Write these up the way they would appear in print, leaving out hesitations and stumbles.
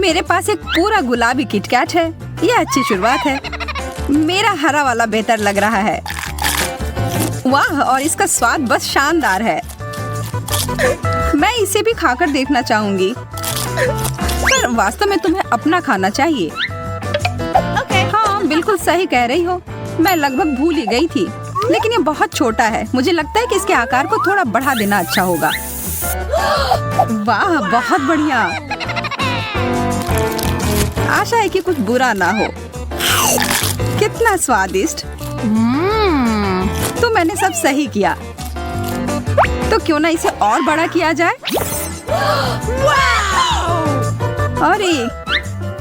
मेरे पास एक पूरा गुलाबी किटकैट है। यह अच्छी शुरुआत है। मेरा हरा वाला बेहतर लग रहा है। वाह, और इसका स्वाद बस शानदार है। मैं इसे भी खाकर देखना चाहूंगी, पर वास्तव में तुम्हें अपना खाना चाहिए। हाँ, बिल्कुल सही कह रही हो। मैं लगभग भूल ही गई थी, लेकिन ये बहुत छोटा है। मुझे लगता है कि इसके आकार को थोड़ा बढ़ा देना अच्छा होगा। वाह, बहुत बढ़िया। आशा है कि कुछ बुरा ना हो। कितना स्वादिष्ट। तो मैंने सब सही किया। तो क्यों ना इसे और बड़ा किया जाए। अरे,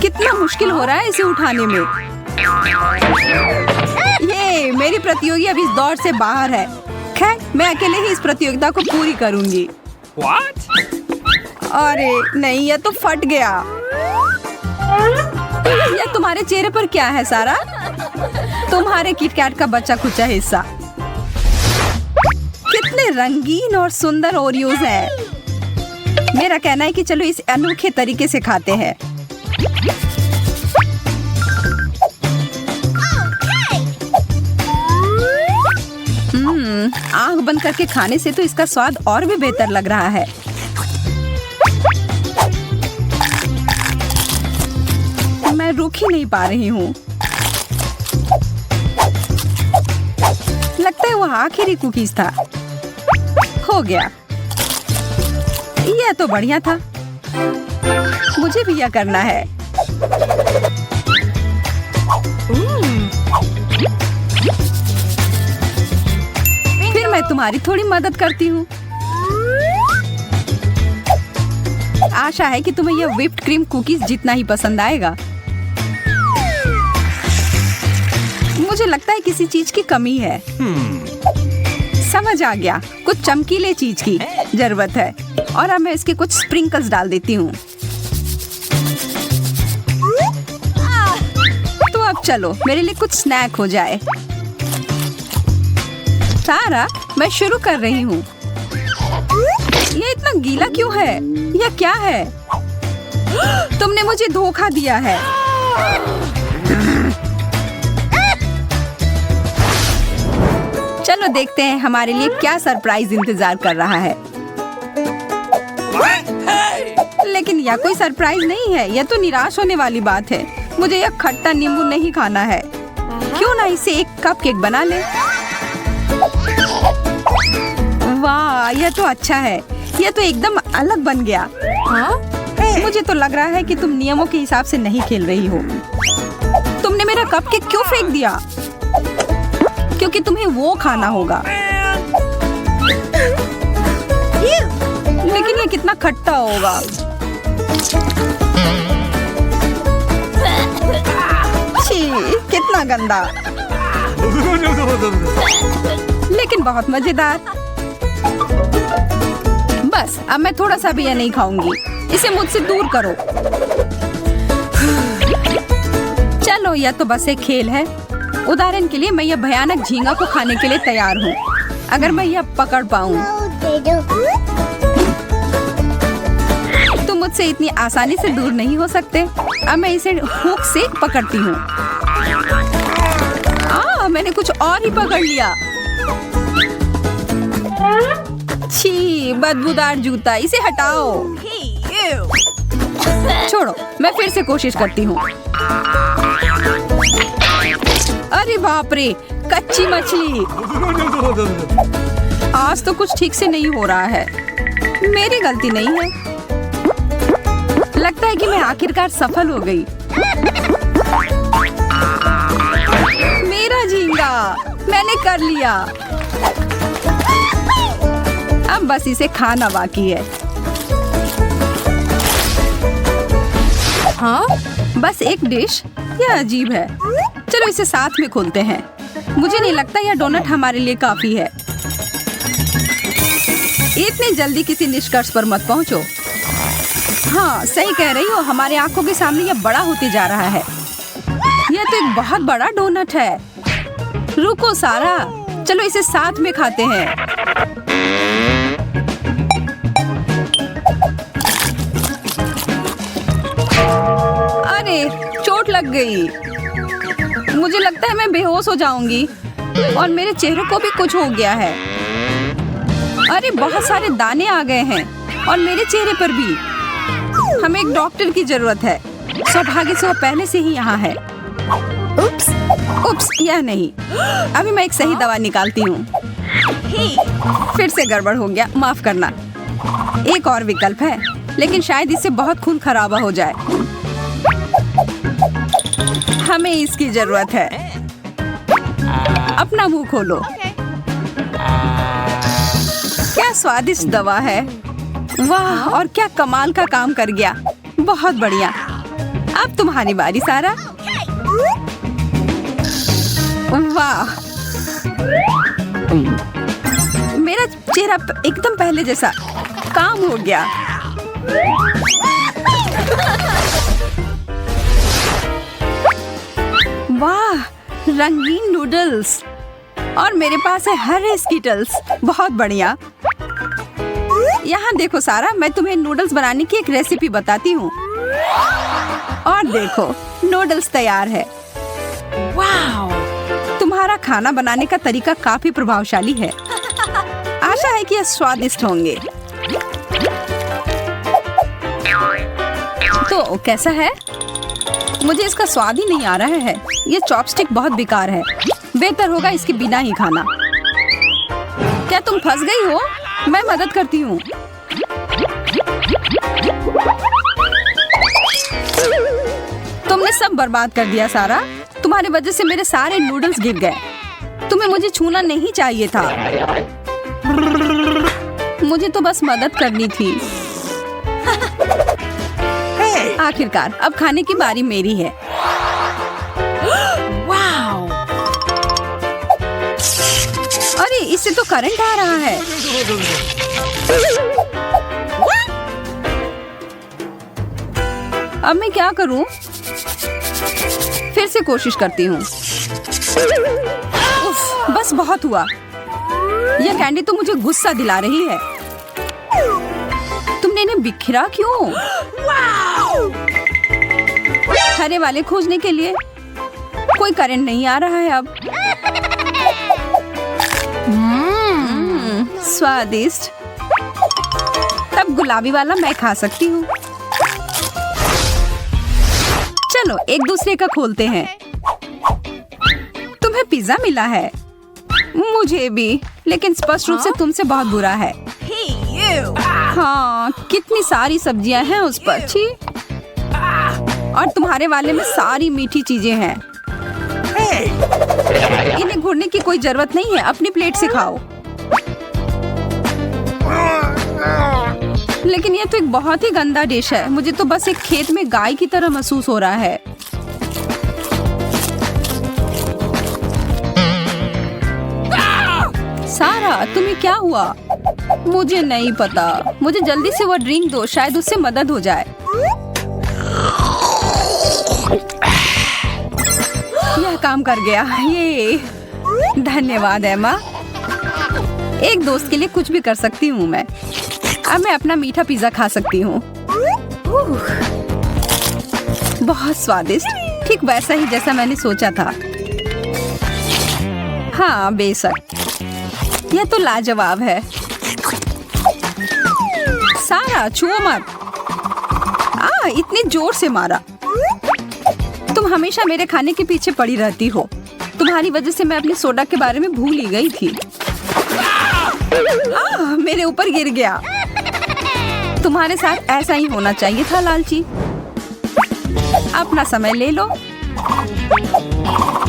कितना मुश्किल हो रहा है इसे उठाने में। ये मेरी प्रतियोगी अभी इस दौड़ से बाहर है। खैर, मैं अकेले ही इस प्रतियोगिता को पूरी करूंगी। अरे नहीं, ये तो फट गया। यह तुम्हारे चेहरे पर क्या है सारा? तुम्हारे किटकैट का बचा खुचा हिस्सा। कितने रंगीन और सुंदर ओरियोज हैं। मेरा कहना है कि चलो इस अनोखे तरीके से खाते हैं। आंख बंद करके खाने से तो इसका स्वाद और भी बेहतर लग रहा है। मैं रुक ही नहीं पा रही हूँ। लगता है वो आखिरी कुकीज था। हो गया। यह तो बढ़िया था। मुझे भी यह करना है। फिर मैं तुम्हारी थोड़ी मदद करती हूँ। आशा है कि तुम्हें यह व्हिप्ड क्रीम कुकीज जितना ही पसंद आएगा। मुझे लगता है किसी चीज की कमी है। समझ आ गया, कुछ चमकीले चीज की जरूरत है। और अब मैं इसके कुछ स्प्रिंकल्स डाल देती हूँ। तो अब चलो मेरे लिए कुछ स्नैक हो जाए। सारा, मैं शुरू कर रही हूँ। ये इतना गीला क्यों है? यह क्या है? तुमने मुझे धोखा दिया है। चलो देखते हैं हमारे लिए क्या सरप्राइज इंतजार कर रहा है। लेकिन यह कोई सरप्राइज नहीं है। यह तो निराश होने वाली बात है। मुझे यह खट्टा नींबू नहीं खाना है। क्यों ना इसे एक कपकेक बना ले। वाह, यह तो अच्छा है। यह तो एकदम अलग बन गया। मुझे तो लग रहा है कि तुम नियमों के हिसाब से नहीं खेल रही हो। तुमने मेरा कपकेक क्यों फेंक दिया? क्योंकि तुम्हें वो खाना होगा। लेकिन ये कितना खट्टा होगा। छी, कितना गंदा। लेकिन बहुत मजेदार। बस अब मैं थोड़ा सा भी यह नहीं खाऊंगी। इसे मुझसे दूर करो। चलो, यह तो बस एक खेल है। उदाहरण के लिए मैं यह भयानक झींगा को खाने के लिए तैयार हूँ, अगर मैं यह पकड़ पाऊँ। तुम मुझसे इतनी आसानी से दूर नहीं हो सकते। अब मैं इसे हुक से पकड़ती हूँ। मैंने कुछ और ही पकड़ लिया। छी, बदबूदार जूता, इसे हटाओ। छोड़ो, मैं फिर से कोशिश करती हूँ। अरे बाप रे, कच्ची मछली। आज तो कुछ ठीक से नहीं हो रहा है। मेरी गलती नहीं है। लगता है कि मैं आखिरकार सफल हो गई। मेरा झींगा, मैंने कर लिया। अब बस इसे खाना बाकी है। हाँ, बस एक डिश। यह अजीब है। चलो इसे साथ में खोलते हैं। मुझे नहीं लगता यह डोनट हमारे लिए काफी है। इतनी जल्दी किसी निष्कर्ष पर मत पहुंचो। हाँ, सही कह रही हो। हमारे आंखों के सामने यह बड़ा होते जा रहा है। यह तो एक बहुत बड़ा डोनट है। रुको सारा, चलो इसे साथ में खाते हैं। गई। मुझे लगता है मैं बेहोश हो जाऊंगी और मेरे चेहरे को भी कुछ हो गया है। अरे बहुत सारे दाने आ गए हैं और मेरे चेहरे पर भी। हमें एक डॉक्टर की जरूरत है। सौभाग्य से वो पहले से ही यहाँ है। उप्स, यह नहीं। अभी मैं एक सही दवा निकालती हूँ। फिर से गड़बड़ हो गया, माफ करना। एक और विकल्प है, लेकिन शायद इससे बहुत खून खराबा हो जाए। हमें इसकी जरूरत है। अपना मुंह खोलो। क्या स्वादिष्ट दवा है। वाह, और क्या कमाल का काम कर गया। बहुत बढ़िया। अब तुम्हारी बारी सारा। वाह, मेरा चेहरा एकदम पहले जैसा। काम हो गया। वाह, रंगीन नूडल्स और मेरे पास है हरे स्कीटल्स। बहुत बढ़िया। यहाँ देखो सारा, मैं तुम्हें नूडल्स बनाने की एक रेसिपी बताती हूँ। और देखो, नूडल्स तैयार है। वाह, तुम्हारा खाना बनाने का तरीका काफी प्रभावशाली है। आशा है कि ये स्वादिष्ट होंगे। तो कैसा है? मुझे इसका स्वाद ही नहीं आ रहा है। ये चॉपस्टिक बहुत बेकार है। बेहतर होगा इसके बिना ही खाना। क्या तुम फंस गई हो? मैं मदद करती हूँ। तुमने सब बर्बाद कर दिया सारा। तुम्हारी वजह से मेरे सारे नूडल्स गिर गए। तुम्हें मुझे छूना नहीं चाहिए था। मुझे तो बस मदद करनी थी। आखिरकार अब खाने की बारी मेरी है। वाओ! अरे इससे तो करंट आ रहा है। अब मैं क्या करूं? फिर से कोशिश करती हूँ। उफ, बस बहुत हुआ। यह कैंडी तो मुझे गुस्सा दिला रही है। तुमने इन्हें बिखरा क्यों? हरे वाले खोजने के लिए कोई करंट नहीं आ रहा है अब। स्वादिष्ट। तब गुलाबी वाला मैं खा सकती हूँ। चलो एक दूसरे का खोलते हैं। तुम्हें पिज्जा मिला है। मुझे भी, लेकिन स्पष्ट रूप से तुमसे बहुत बुरा है। हाँ, कितनी सारी सब्जियां हैं उस पर। छी। और तुम्हारे वाले में सारी मीठी चीजें हैं। इन्हें घोड़ने की कोई जरूरत नहीं है। अपनी प्लेट से खाओ। लेकिन ये तो एक बहुत ही गंदा डिश है। मुझे तो बस एक खेत में गाय की तरह महसूस हो रहा है। सारा, तुम्हें क्या हुआ? मुझे नहीं पता। मुझे जल्दी से वो ड्रिंक दो, शायद उससे मदद हो जाए। यह काम कर गया। ये धन्यवाद एमा। एक दोस्त के लिए कुछ भी कर सकती हूँ मैं। अब मैं अपना मीठा पिज्जा खा सकती हूँ। बहुत स्वादिष्ट, ठीक वैसा ही जैसा मैंने सोचा था। हाँ बेशक, यह तो लाजवाब है। सारा, छुओ मत। इतनी जोर से मारा। तुम हमेशा मेरे खाने के पीछे पड़ी रहती हो। तुम्हारी वजह से मैं अपनी सोडा के बारे में भूल ही गई थी। मेरे ऊपर गिर गया। तुम्हारे साथ ऐसा ही होना चाहिए था लालची। अपना समय ले लो।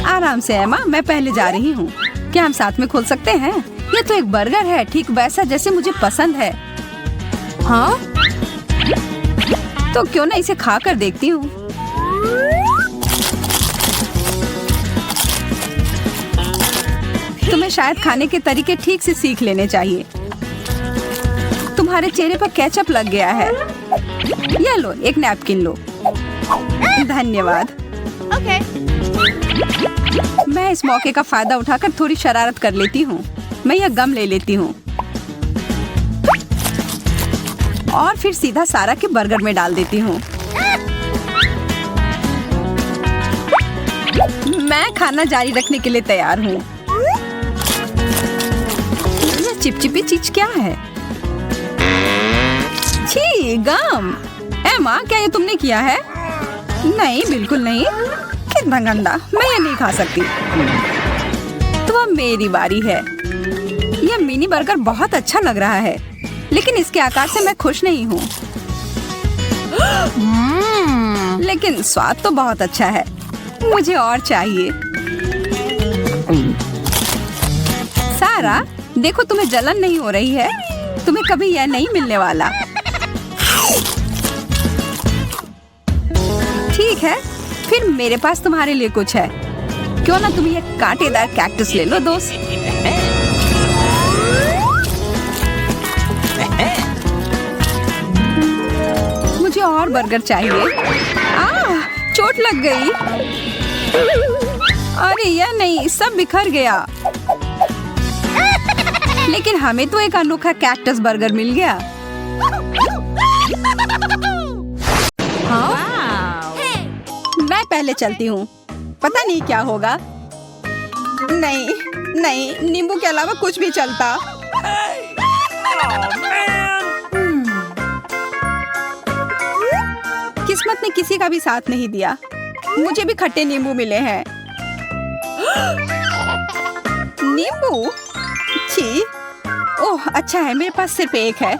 आराम से एमा, मैं पहले जा रही हूँ। क्या हम साथ में खोल सकते हैं? ये तो एक बर्गर है, ठीक वैसा जैसे मुझे पसंद है। हाँ, तो क्यों ना इसे खा कर देखती हूँ। तुम्हें शायद खाने के तरीके ठीक से सीख लेने चाहिए। तुम्हारे चेहरे पर केचप लग गया है। ये लो, एक नैपकिन लो। धन्यवाद। मैं इस मौके का फायदा उठाकर थोड़ी शरारत कर लेती हूँ। मैं यह गम ले लेती हूँ और फिर सीधा सारा के बर्गर में डाल देती हूँ। मैं खाना जारी रखने के लिए तैयार हूँ। ये चिपचिपी चीज क्या है? छी, गम। एमा, क्या ये तुमने किया है? नहीं, बिल्कुल नहीं। कितना गंदा, मैं ये नहीं खा सकती। तो अब मेरी बारी है। यह मिनी बर्गर बहुत अच्छा लग रहा है, लेकिन इसके आकार से मैं खुश नहीं हूँ। लेकिन स्वाद तो बहुत अच्छा है। मुझे और चाहिए। सारा, देखो तुम्हें जलन नहीं हो रही है। तुम्हें कभी यह नहीं मिलने वाला। ठीक है, फिर मेरे पास तुम्हारे लिए कुछ है। क्यों ना तुम ये कांटेदार कैक्टस ले लो दोस्त। मुझे और बर्गर चाहिए। चोट लग गई। अरे यह नहीं, सब बिखर गया। लेकिन हमें तो एक अनोखा कैक्टस बर्गर मिल गया। हाँ? मैं पहले चलती हूँ। पता नहीं क्या होगा। नहीं नहीं, नींबू के अलावा कुछ भी चलता। किस्मत ने किसी का भी साथ नहीं दिया। मुझे भी खट्टे नींबू मिले हैं। नींबू? छी। ओह, अच्छा है मेरे पास सिर्फ एक है।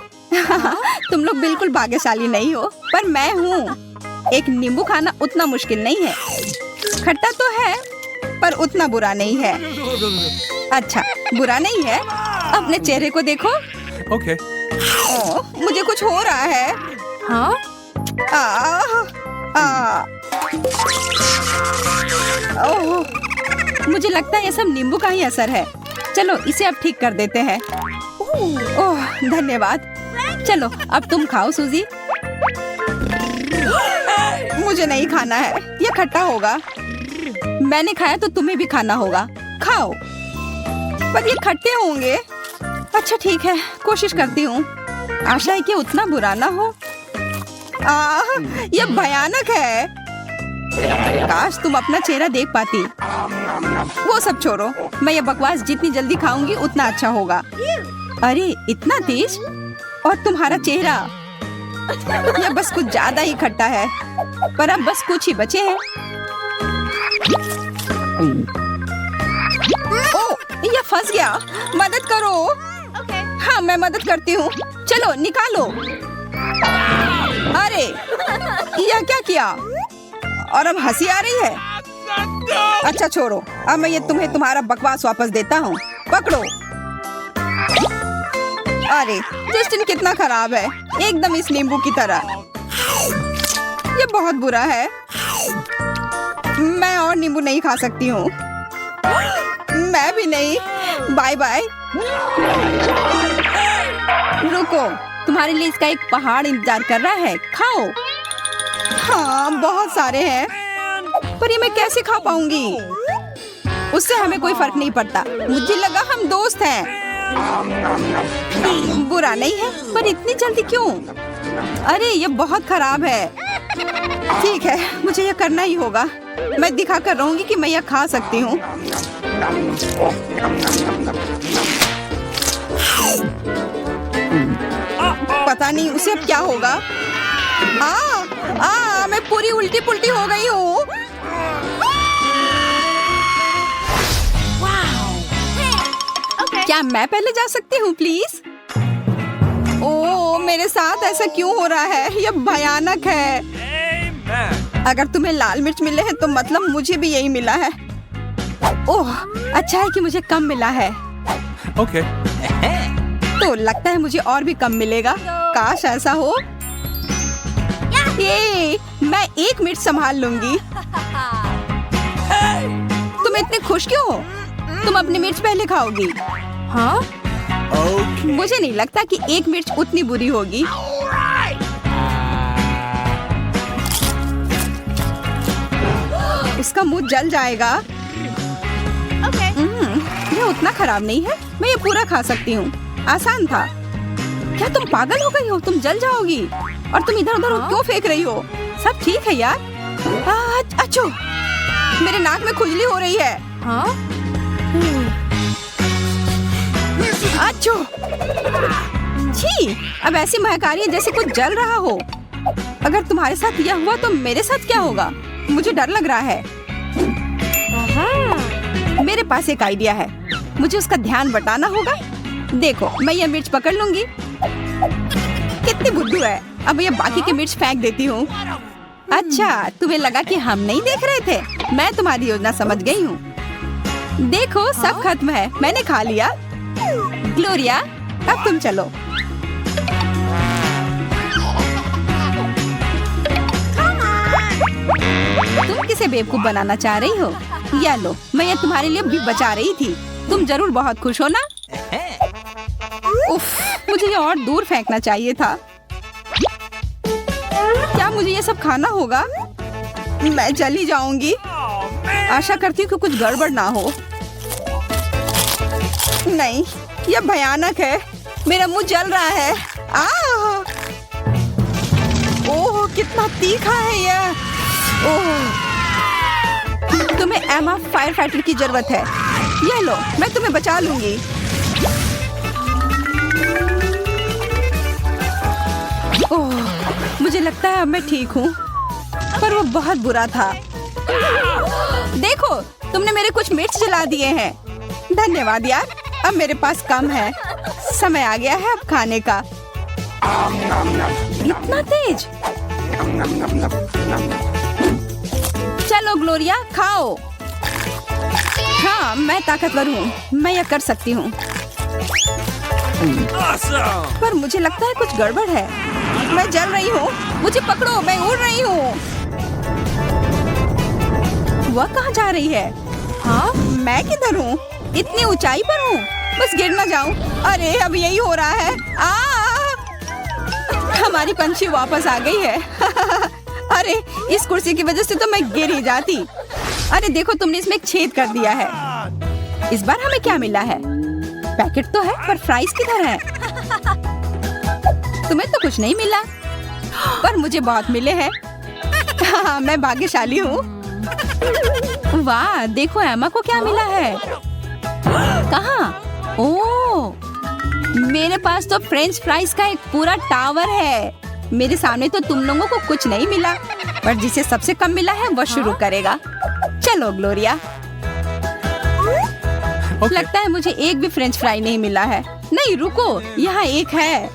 तुम लोग बिल्कुल भाग्यशाली नहीं हो, पर मैं हूँ। एक नींबू खाना उतना मुश्किल नहीं है। खट्टा तो है, पर उतना बुरा नहीं है। अच्छा, बुरा नहीं है। अपने चेहरे को देखो। Okay. ओह, मुझे कुछ हो रहा है। हाँ? ओह, मुझे लगता है ये सब नींबू का ही असर है। चलो इसे अब ठीक कर देते हैं। ओह, धन्यवाद। चलो अब तुम खाओ सूजी। मुझे नहीं खाना है, ये खट्टा होगा। मैंने खाया तो तुम्हें भी खाना होगा। खाओ। पर ये खट्टे होंगे। अच्छा ठीक है, कोशिश करती हूँ। आशा है कि उतना बुरा ना हो। ये भयानक है। काश तुम अपना चेहरा देख पाती। वो सब छोड़ो, मैं ये बकवास जितनी जल्दी खाऊंगी उतना अच्छा होगा। अरे इतना तेज, और तुम्हारा चेहरा। यह बस कुछ ज्यादा ही खट्टा है। पर अब बस कुछ ही बचे हैं। ओह, यह फंस गया। मदद करो। हाँ, मैं मदद करती हूँ। चलो निकालो। अरे यह क्या किया? और अब हंसी आ रही है। अच्छा छोड़ो, अब मैं ये तुम्हें तुम्हारा बकवास वापस देता हूँ। पकड़ो। अरे जस्टिन कितना खराब है, एकदम इस नींबू की तरह। ये बहुत बुरा है। मैं और नींबू नहीं खा सकती हूँ। मैं भी नहीं। Bye bye. रुको, तुम्हारे लिए इसका एक पहाड़ इंतजार कर रहा है। खाओ। हाँ, बहुत सारे हैं, पर ये मैं कैसे खा पाऊंगी? उससे हमें कोई फर्क नहीं पड़ता। मुझे लगा हम दोस्त हैं। बुरा नहीं है, पर इतनी जल्दी क्यों? अरे ये बहुत खराब है। ठीक है, मुझे यह करना ही होगा। मैं दिखा कर रहूंगी कि मैं यह खा सकती हूँ। पता नहीं उसे अब क्या होगा। मैं पूरी उल्टी पुल्टी हो गई हूँ। क्या मैं पहले जा सकती हूँ प्लीज? ओह, मेरे साथ ऐसा क्यों हो रहा है? यह भयानक है। अगर तुम्हें लाल मिर्च मिले हैं तो मतलब मुझे भी यही मिला है। ओह, अच्छा है कि मुझे कम मिला है। Okay. तो लगता है मुझे और भी कम मिलेगा। काश ऐसा हो। ये मैं एक मिनट संभाल लूंगी। तुम इतने खुश क्यों हो? तुम अपनी मिर्च पहले खाओगी। हाँ? Okay. मुझे नहीं लगता कि एक मिर्च उतनी बुरी होगी। उसका मुंह जल जाएगा। यह उतना खराब नहीं है। मैं ये पूरा खा सकती हूँ। आसान था। क्या तुम पागल हो गई हो? तुम जल जाओगी। और तुम इधर उधर क्यों फेंक रही हो? सब ठीक है यार। अच्छो। मेरे नाक में खुजली हो रही है। हाँ? अच्छो! छी! अब ऐसी महक आ रही है जैसे कुछ जल रहा हो। अगर तुम्हारे साथ यह हुआ तो मेरे साथ क्या होगा? मुझे डर लग रहा है। मेरे पास एक आइडिया है। मुझे उसका ध्यान बटाना होगा। देखो, मैं यह मिर्च पकड़ लूंगी। कितनी बुद्धू है। अब ये बाकी की मिर्च फेंक देती हूँ। अच्छा, तुम्हें लगा कि हम नहीं देख रहे थे? मैं तुम्हारी योजना समझ गई हूँ। देखो, सब खत्म है। मैंने खा लिया। ग्लोरिया, अब तुम चलो। तुम किसे बेवकूफ बनाना चाह रही हो? या लो, मैं ये तुम्हारे लिए भी बचा रही थी। तुम जरूर बहुत खुश हो ना? उफ, मुझे ये और दूर फेंकना चाहिए था। क्या मुझे ये सब खाना होगा? मैं चली जाऊंगी। आशा करती हूँ कि कुछ गड़बड़ ना हो। नहीं, यह भयानक है। मेरा मुंह जल रहा है। ओह, कितना तीखा है यह। ओह, तुम्हें एमा फायर फाइटर की जरूरत है। यह लो, मैं तुम्हें बचा लूंगी। ओह, मुझे लगता है अब मैं ठीक हूँ, पर वो बहुत बुरा था। देखो, तुमने मेरे कुछ मिर्च जला दिए हैं। धन्यवाद यार, अब मेरे पास कम है। समय आ गया है अब खाने का। इतना तेज? चलो ग्लोरिया, खाओ। हाँ, मैं ताकतवर हूँ। मैं यह कर सकती हूँ। पर मुझे लगता है कुछ गड़बड़ है। मैं जल रही हूँ। मुझे पकड़ो, मैं उड़ रही हूँ। वह कहाँ जा रही है? हाँ, मैं किधर हूँ? इतनी ऊंचाई पर हूँ, बस गिर ना जाऊँ। अरे, अब यही हो रहा है। हमारी पंछी वापस आ गई है। अरे, इस कुर्सी की वजह से तो मैं गिर ही जाती। अरे देखो, तुमने इसमें एक छेद कर दिया है। इस बार हमें क्या मिला है? पैकेट तो है, पर फ्राइज किधर है? तुम्हें तो कुछ नहीं मिला, पर मुझे बहुत मिले हैं। हाँ, मैं भाग्यशाली हूँ। वाह, देखो एमा को क्या मिला है। कहाँ? ओह, मेरे पास तो फ्रेंच फ्राइज का एक पूरा टावर है। मेरे सामने तो तुम लोगों को कुछ नहीं मिला, पर जिसे सबसे कम मिला है वह शुरू करेगा। चलो ग्लोरिया। लगता है मुझे एक भी फ्रेंच फ्राई नहीं मिला है। नहीं, रुको, यहाँ एक है।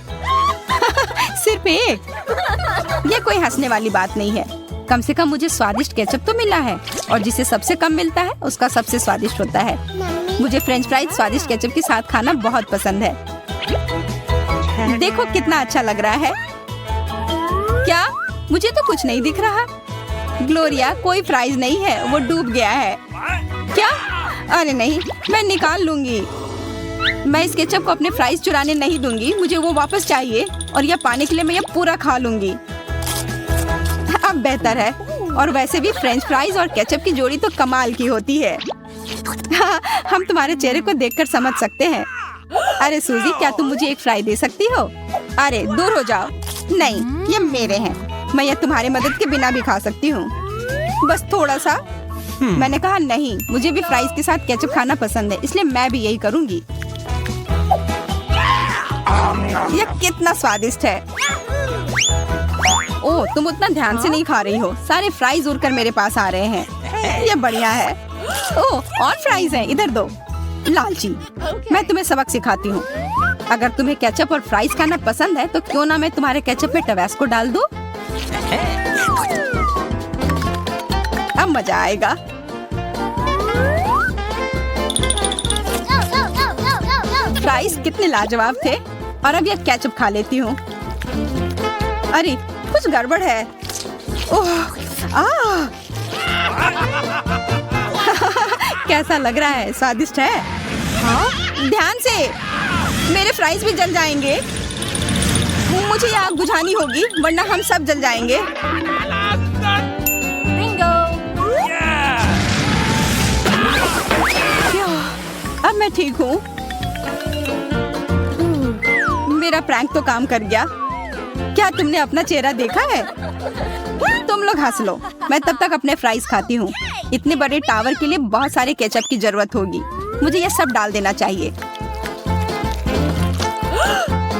सिर्फ एक। ये कोई हंसने वाली बात नहीं है। कम से कम मुझे स्वादिष्ट केचप तो मिला है, और जिसे सबसे कम मिलता है उसका सबसे स्वादिष्ट होता है। मुझे फ्रेंच फ्राइज स्वादिष्ट केचप के साथ खाना बहुत पसंद है। देखो कितना अच्छा लग रहा है। क्या? मुझे तो कुछ नहीं दिख रहा। ग्लोरिया, कोई फ्राइज नहीं है, वो डूब गया है। क्या? अरे नहीं, मैं निकाल लूंगी। मैं इस केचप को अपने फ्राइज चुराने नहीं दूंगी। मुझे वो वापस चाहिए, और यह पाने के लिए मैं यह पूरा खा लूंगी। अब बेहतर है। और वैसे भी फ्रेंच फ्राइज और केचप की जोड़ी तो कमाल की होती है। हाँ, हम तुम्हारे चेहरे को देखकर समझ सकते हैं। अरे सूजी, क्या तुम मुझे एक फ्राई दे सकती हो? अरे दूर हो जाओ। नहीं, ये मेरे हैं। मैं ये तुम्हारी मदद के बिना भी खा सकती हूँ, बस थोड़ा सा। मैंने कहा नहीं, मुझे भी फ्राइज के साथ केचप खाना पसंद है, इसलिए मैं भी यही करूँगी। यह कितना स्वादिष्ट है। ओह, तुम उतना ध्यान से नहीं खा रही हो। सारे फ्राइज उड़कर मेरे पास आ रहे हैं। ये बढ़िया है। ओह, और फ्राइज हैं, इधर दो। लालची, मैं तुम्हें सबक सिखाती हूँ। अगर तुम्हें केचप और फ्राइज खाना पसंद है तो क्यों ना मैं तुम्हारे केचप में टबैस्को डाल दूं? अब मजा आएगा। फ्राइज कितने लाजवाब थे, और अब यह केचप खा लेती हूँ। अरे कुछ गड़बड़ है। ओह, कैसा लग रहा है? स्वादिष्ट है? हाँ, ध्यान से, मेरे फ्राइज भी जल जाएंगे। मुझे आग बुझानी होगी, वरना हम सब जल जाएंगे। अब मैं ठीक हूँ। मेरा प्रैंक तो काम कर गया। क्या तुमने अपना चेहरा देखा है? तुम लोग हंस लो, मैं तब तक अपने फ्राइज खाती हूँ। इतने बड़े टावर के लिए बहुत सारे केचप की जरूरत होगी। मुझे ये सब डाल देना चाहिए।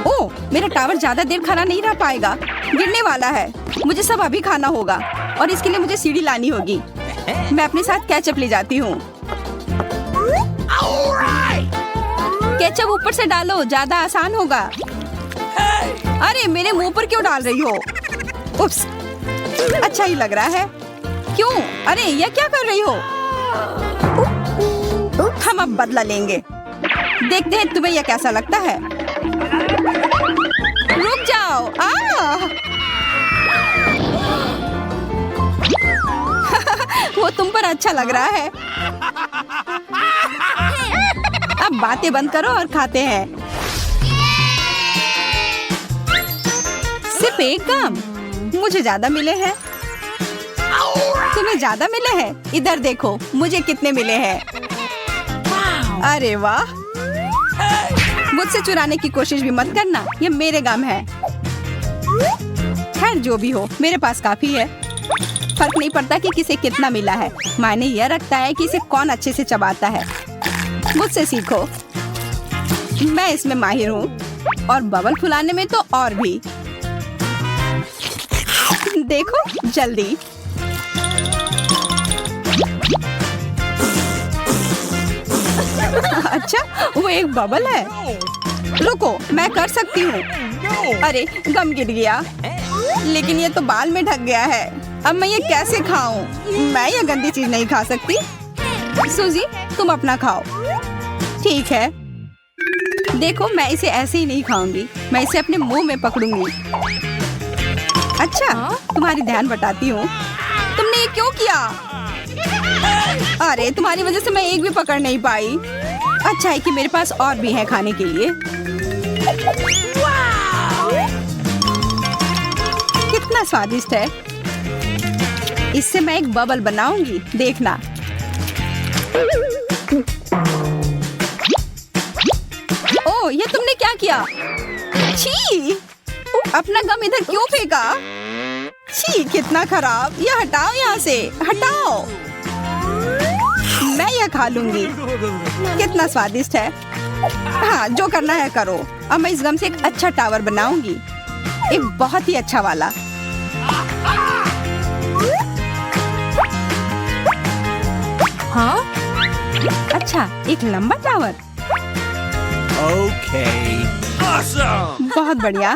ओह, मेरा टावर ज्यादा देर खाना नहीं रह पाएगा, गिरने वाला है। मुझे सब अभी खाना होगा और इसके लिए मुझे सीढ़ी लानी होगी। मैं अपने साथ केचप ले जाती हूँ। केचप ऊपर से डालो, ज्यादा आसान होगा। अरे मेरे मुंह पर क्यों डाल रही हो? उप्स, अच्छा ही लग रहा है। क्यों? अरे यह क्या कर रही हो? हम अब बदला लेंगे। देखते हैं तुम्हें यह कैसा लगता है। रुक जाओ। वो तुम पर अच्छा लग रहा है। अब बातें बंद करो और खाते हैं। सिर्फ एक काम, मुझे ज्यादा मिले हैं। तुम्हें ज्यादा मिले हैं? इधर देखो मुझे कितने मिले हैं। अरे वाह, मुझसे चुराने की कोशिश भी मत करना, ये मेरे गम है। खैर जो भी हो, मेरे पास काफी है। फर्क नहीं पड़ता कि किसे कितना मिला है, मायने यह रखता है कि इसे कौन अच्छे से चबाता है। मुझसे सीखो, मैं इसमें माहिर हूँ और बबल फुलाने में तो और भी। देखो जल्दी। अच्छा, वो एक बबल है। रुको, मैं कर सकती हूँ। अरे गम गिर गया, लेकिन ये तो बाल में ढक गया है। अब मैं ये कैसे खाऊं? मैं ये गंदी चीज नहीं खा सकती। सूजी, तुम अपना खाओ। ठीक है। देखो, मैं इसे ऐसे ही नहीं खाऊंगी, मैं इसे अपने मुंह में पकड़ूंगी। अच्छा, तुम्हारी ध्यान बटाती हूँ। तुमने ये क्यों किया? अरे तुम्हारी वजह से मैं एक भी पकड़ नहीं पाई। अच्छा है कि मेरे पास और भी है खाने के लिए। कितना स्वादिष्ट है। इससे मैं एक बबल बनाऊंगी, देखना। ओह, ये तुमने क्या किया? छी! अपना गम इधर क्यों फेंका? छी, कितना खराब। ये हटाओ यहाँ से, हटाओ। मैं यह खा लूंगी। कितना स्वादिष्ट है। हाँ, जो करना है करो। अब मैं इस गम से एक अच्छा टावर बनाऊंगी, एक बहुत ही अच्छा वाला। हाँ? अच्छा, एक लंबा टावर। Okay. Awesome. बहुत बढ़िया।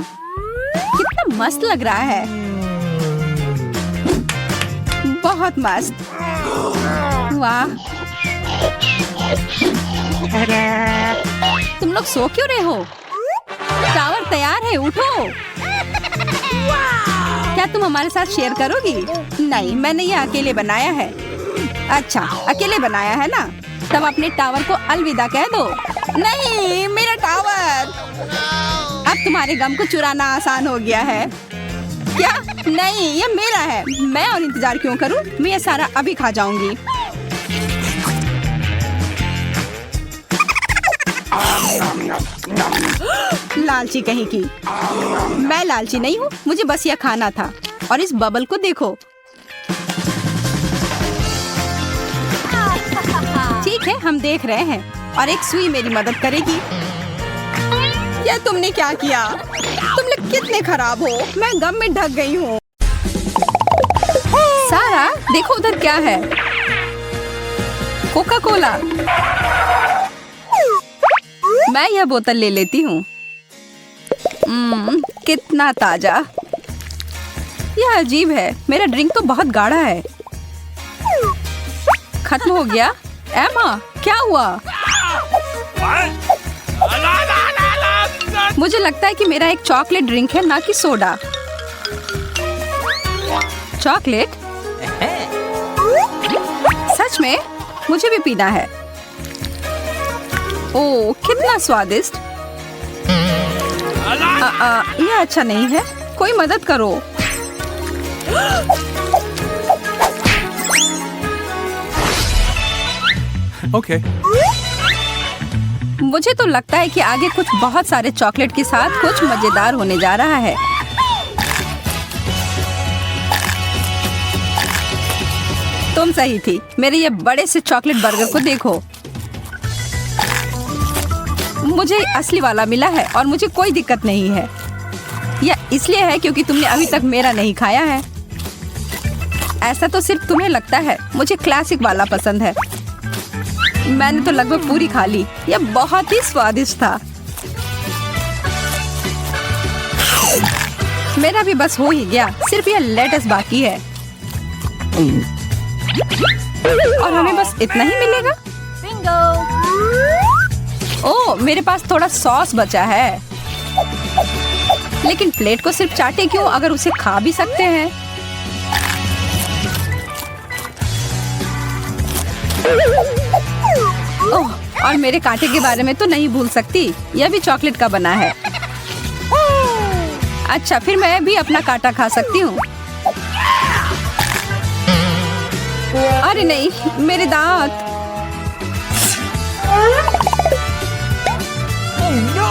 कितना मस्त लग रहा है। बहुत मस्त। वाह। तुम लोग सो क्यों रहे हो? टावर तैयार है, उठो। क्या तुम हमारे साथ शेयर करोगी? नहीं, मैंने ये अकेले बनाया है। अच्छा, अकेले बनाया है ना? तब अपने टावर को अलविदा कह दो। नहीं, मेरा टावर। अब तुम्हारे गम को चुराना आसान हो गया है। क्या? नहीं, ये मेरा है। मैं और इंतजार क्यों करूं? मैं ये सारा अभी खा जाऊंगी। लालची कहीं की। मैं लालची नहीं हूँ, मुझे बस यह खाना था। और इस बबल को देखो। ठीक है, हम देख रहे हैं और एक सुई मेरी मदद करेगी। क्या तुमने क्या किया? तुम लोग कितने खराब हो। मैं गम में ढक गई हूँ। सारा, देखो उधर क्या है। Coca Cola. मैं यह बोतल ले लेती हूँ। कितना ताजा। यह अजीब है, मेरा ड्रिंक तो बहुत गाढ़ा है। खत्म हो गया। एमा, क्या हुआ? मुझे लगता है कि मेरा एक चॉकलेट ड्रिंक है, ना कि सोडा। चॉकलेट? सच में? मुझे भी पीना है। ओह, कितना स्वादिष्ट। यह अच्छा नहीं है। कोई मदद करो। Okay. मुझे तो लगता है कि आगे कुछ बहुत सारे चॉकलेट के साथ कुछ मजेदार होने जा रहा है। तुम सही थी। मेरे ये बड़े से चॉकलेट बर्गर को देखो। मुझे असली वाला मिला है और मुझे कोई दिक्कत नहीं है। यह इसलिए है क्योंकि तुमने अभी तक मेरा नहीं खाया है। ऐसा तो सिर्फ तुम्हें लगता है। मुझे क्लासिक वाला पसंद है। मैंने तो लगभग पूरी खा ली। यह बहुत ही स्वादिष्ट था। मेरा भी बस हो ही गया। सिर्फ यह लेटस बाकी है और हमें बस इतना ही मिलेगा। ओह, मेरे पास थोड़ा सॉस बचा है। लेकिन प्लेट को सिर्फ चाटे क्यों अगर उसे खा भी सकते हैं। ओह, और मेरे कांटे के बारे में तो नहीं भूल सकती। यह भी चॉकलेट का बना है। अच्छा, फिर मैं भी अपना कांटा खा सकती हूँ। अरे नहीं, मेरे दांत। No!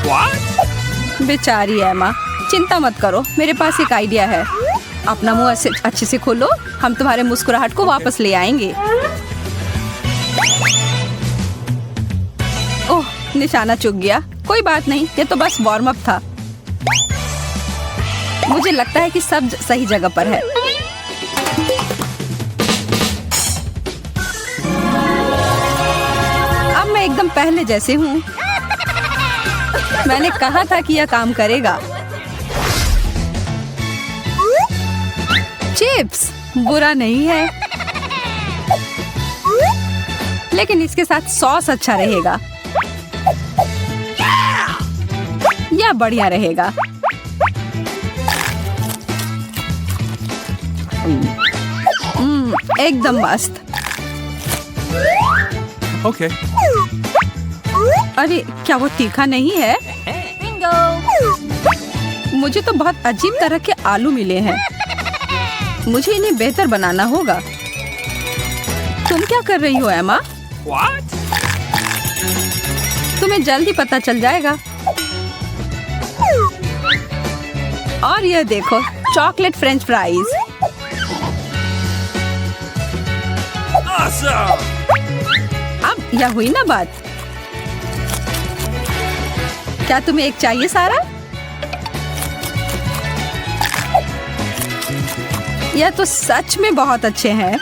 What? बेचारी एमा, चिंता मत करो, मेरे पास एक आइडिया है। अपना मुंह अच्छे से खोलो। हम तुम्हारे मुस्कुराहट को वापस ले आएंगे। ओह, निशाना चूक गया। कोई बात नहीं, ये तो बस वार्म अप था। मुझे लगता है कि सब सही जगह पर है। अब मैं एकदम पहले जैसे हूँ। मैंने कहा था कि यह काम करेगा। चिप्स बुरा नहीं है, लेकिन इसके साथ सॉस अच्छा रहेगा। यह बढ़िया रहेगा। एकदम मस्त। Okay. अरे, क्या वो तीखा नहीं है? मुझे तो बहुत अजीब तरह के आलू मिले हैं। मुझे इन्हें बेहतर बनाना होगा। तुम क्या कर रही हो एमा? What? तुम्हें जल्द ही पता चल जाएगा। और यह देखो, चॉकलेट फ्रेंच फ्राइज। Awesome! अब यह हुई ना बात। क्या तुम्हें एक चाहिए सारा? यह तो सच में बहुत अच्छे हैं।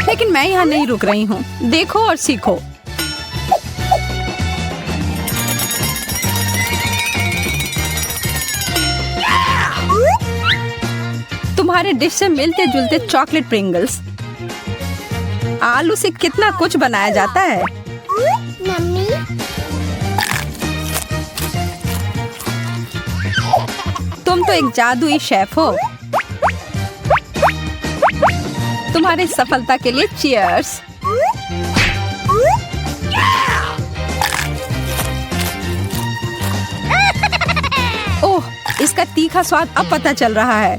लेकिन मैं यहाँ नहीं रुक रही हूँ। देखो और सीखो। तुम्हारे डिश से मिलते जुलते चॉकलेट प्रिंगल्स। आलू से कितना कुछ बनाया जाता है। मम्मी, तुम तो एक जादुई शेफ हो। तुम्हारी सफलता के लिए चीयर्स। ओह, इसका तीखा स्वाद अब पता चल रहा है।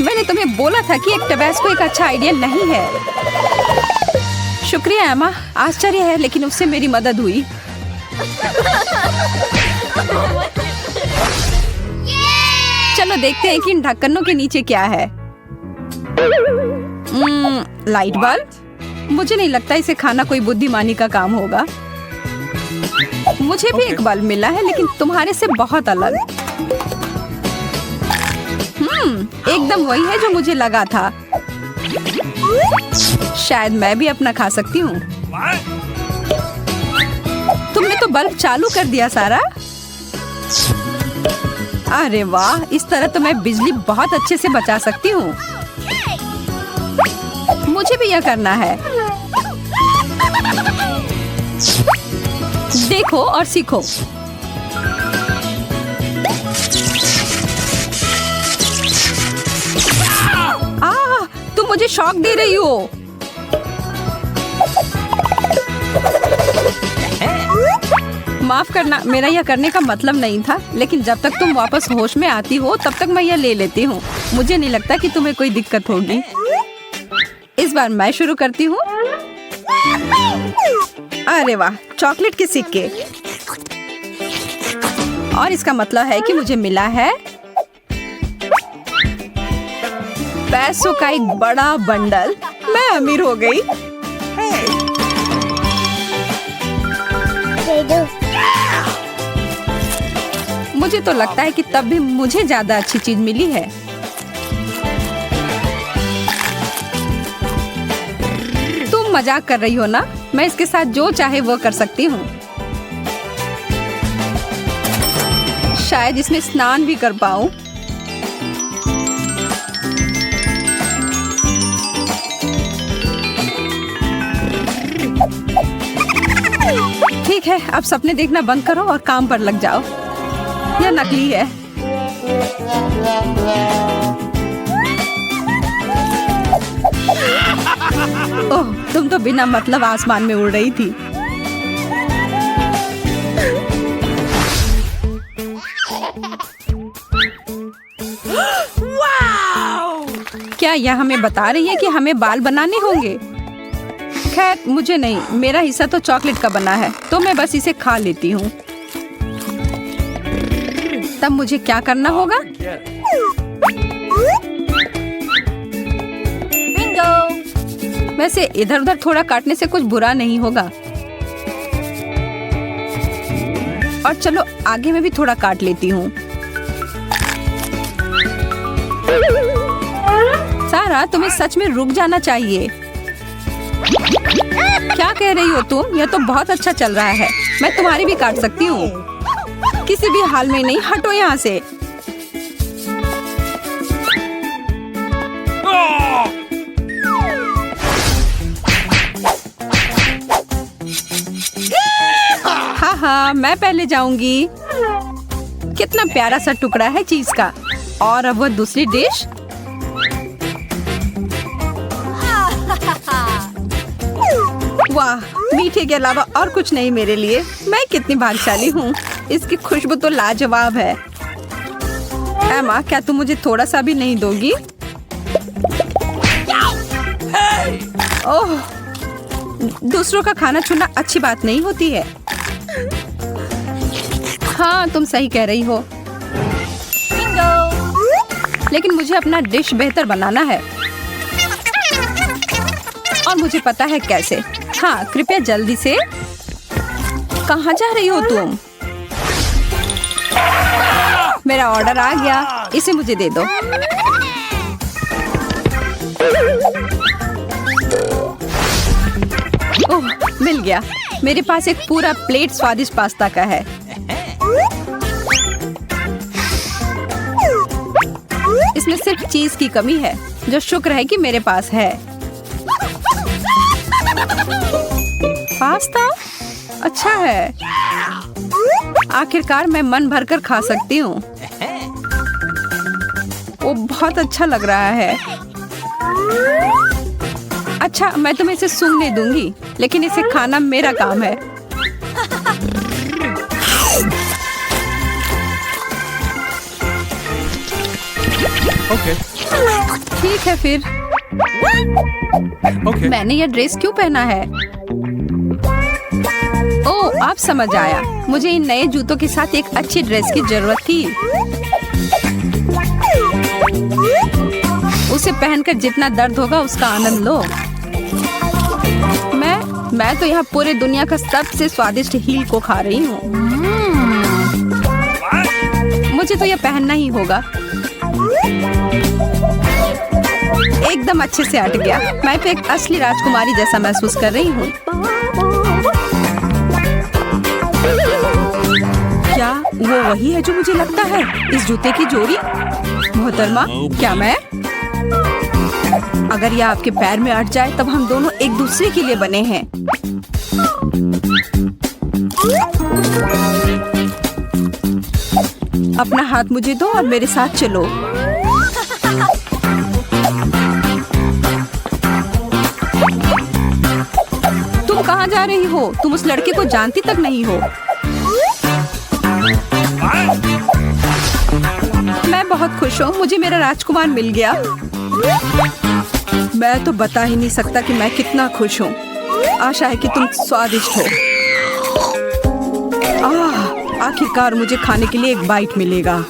मैंने तुम्हें बोला था कि एक टबैस्को एक अच्छा आइडिया नहीं है। शुक्रिया एमा, आश्चर्य है लेकिन उससे मेरी मदद हुई। चलो देखते हैं कि इन ढक्कनों के नीचे क्या है। Light bulb. मुझे नहीं लगता इसे खाना कोई बुद्धिमानी का काम होगा। मुझे भी एक बल्ब मिला है, लेकिन तुम्हारे से बहुत अलग। एकदम वही है जो मुझे लगा था। शायद मैं भी अपना खा सकती हूँ। What? तुमने तो बल्ब चालू कर दिया सारा। अरे वाह, इस तरह तो मैं बिजली बहुत अच्छे से बचा सकती हूँ। मुझे भी यह करना है। देखो और सीखो। तुम मुझे शॉक दे रही हो। माफ करना, मेरा यह करने का मतलब नहीं था, लेकिन जब तक तुम वापस होश में आती हो तब तक मैं यह ले लेती हूँ। मुझे नहीं लगता कि तुम्हें कोई दिक्कत होगी। इस बार मैं शुरू करती हूँ। अरे वाह, चॉकलेट के सिक्के। और इसका मतलब है कि मुझे मिला है पैसों का एक बड़ा बंडल। मैं अमीर हो गई। मुझे तो लगता है कि तब भी मुझे ज्यादा अच्छी चीज मिली है। तुम मजाक कर रही हो ना? मैं इसके साथ जो चाहे वो कर सकती हूँ। शायद इसमें स्नान भी कर पाऊँ। ठीक है, अब सपने देखना बंद करो और काम पर लग जाओ। यह नकली है। ओह, तुम तो बिना मतलब आसमान में उड़ रही थी। क्या यह हमें बता रही है कि हमें बाल बनाने होंगे? खैर, मुझे नहीं, मेरा हिस्सा तो चॉकलेट का बना है, तो मैं बस इसे खा लेती हूँ। तब मुझे क्या करना होगा? बिंगो! वैसे इधर उधर थोड़ा काटने से कुछ बुरा नहीं होगा। और चलो आगे मैं भी थोड़ा काट लेती हूँ। सारा, तुम्हें सच में रुक जाना चाहिए। क्या कह रही हो तुम? यह तो बहुत अच्छा चल रहा है। मैं तुम्हारी भी काट सकती हूँ। किसी भी हाल में नहीं, हटो यहाँ से। हाँ हाँ, मैं पहले जाऊंगी। कितना प्यारा सा टुकड़ा है चीज का। और अब वो दूसरी डिश। वाह, मीठे के अलावा और कुछ नहीं मेरे लिए। मैं कितनी भाग्यशाली हूँ। इसकी खुशबू तो लाजवाब है। एमा, क्या तुम मुझे थोड़ा सा भी नहीं दोगी? ओह, दूसरों का खाना छूना अच्छी बात नहीं होती है। हाँ, तुम सही कह रही हो। लेकिन मुझे अपना डिश बेहतर बनाना है। और मुझे पता है कैसे। हाँ, कृपया जल्दी से। कहाँ जा रही हो तुम? मेरा ऑर्डर आ गया, इसे मुझे दे दो। ओह, मिल गया। मेरे पास एक पूरा प्लेट स्वादिष्ट पास्ता का है। इसमें सिर्फ चीज की कमी है, जो शुक्र है कि मेरे पास है। पास्ता अच्छा है। आखिरकार मैं मन भरकर खा सकती हूँ। वो बहुत अच्छा लग रहा है। अच्छा, मैं तुम्हें इसे सूंघने दूंगी, लेकिन इसे खाना मेरा काम है। Okay. ठीक है फिर। Okay. मैंने यह ड्रेस क्यों पहना है? ओह, अब समझ आया। मुझे इन नए जूतों के साथ एक अच्छी ड्रेस की जरूरत थी। उसे पहनकर जितना दर्द होगा उसका आनंद लो। मैं तो यहाँ पूरे दुनिया का सबसे स्वादिष्ट हील को खा रही हूँ। मुझे तो यह पहनना ही होगा। एकदम अच्छे से अट गया। मैं तो एक असली राजकुमारी जैसा महसूस कर रही हूँ। क्या वो वही है जो मुझे लगता है? इस जूते की जोड़ी? मोहतरमा, क्या मैं? अगर यह आपके पैर में अट जाए तब हम दोनों एक दूसरे के लिए बने हैं। अपना हाथ मुझे दो और मेरे साथ चलो। तुम कहाँ जा रही हो? तुम उस लड़के को जानती तक नहीं हो। मैं बहुत खुश हूँ, मुझे मेरा राजकुमार मिल गया। मैं तो बता ही नहीं सकता कि मैं कितना खुश हूँ। आशा है कि तुम स्वादिष्ट हो। आखिरकार मुझे खाने के लिए एक बाइट मिलेगा।